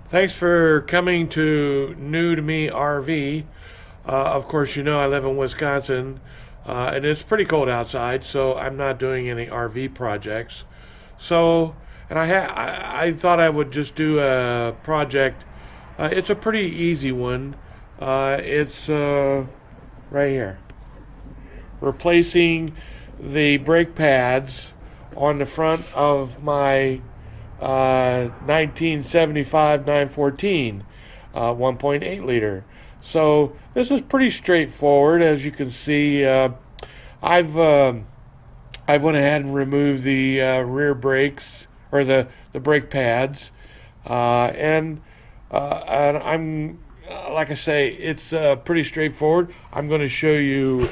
Thanks for coming to New to Me RV. Of course, you know I live in Wisconsin, and it's pretty cold outside, so I'm not doing any RV projects. So, and I thought I would just do a project. It's a pretty easy one. It's right here. Replacing the brake pads on the front of my 1975 914 1.8 liter. So this is pretty straightforward. As you can see, I've went ahead and removed the rear brakes, or the brake pads, and I'm like I say, it's pretty straightforward. I'm going to show you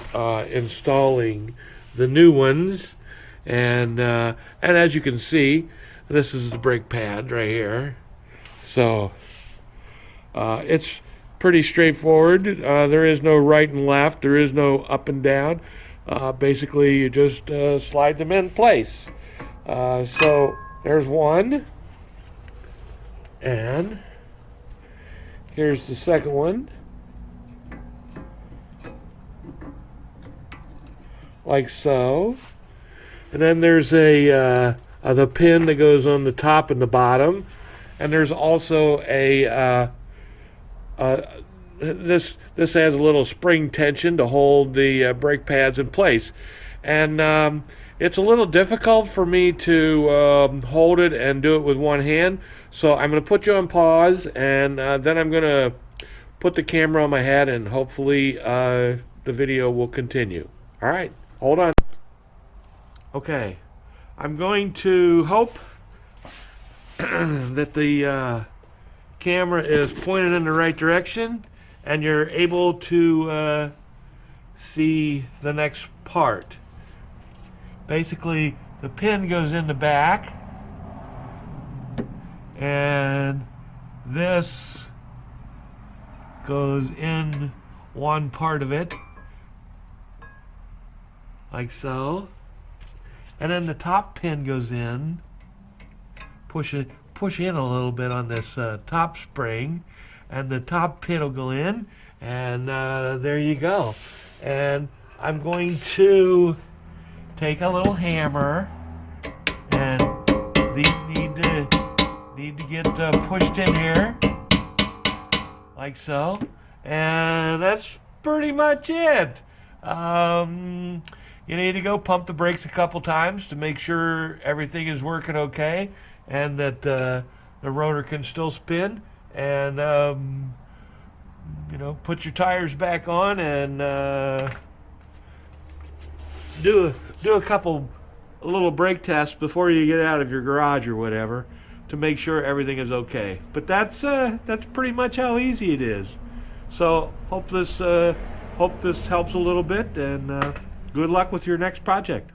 installing the new ones, and as you can see, this is the brake pad right here. So it's pretty straightforward. There is no right and left. There is no up and down. Basically, you just slide them in place. So there's one. And here's the second one. Like so. And then there's the pin that goes on the top and the bottom, and there's also this has a little spring tension to hold the brake pads in place, and it's a little difficult for me to hold it and do it with one hand. So I'm going to put you on pause, and then I'm going to put the camera on my head, and hopefully the video will continue. All right, hold on. Okay. I'm going to hope that the camera is pointed in the right direction and you're able to see the next part. Basically, the pin goes in the back, and this goes in one part of it, like so. And then the top pin goes in. Push in a little bit on this top spring, and the top pin will go in, and there you go. And I'm going to take a little hammer, and these need to get pushed in here, like so. And that's pretty much it. You need to go pump the brakes a couple times to make sure everything is working okay, and that the rotor can still spin. And put your tires back on, and do a couple little brake tests before you get out of your garage or whatever, to make sure everything is okay. But that's pretty much how easy it is. So hope this helps a little bit, and good luck with your next project.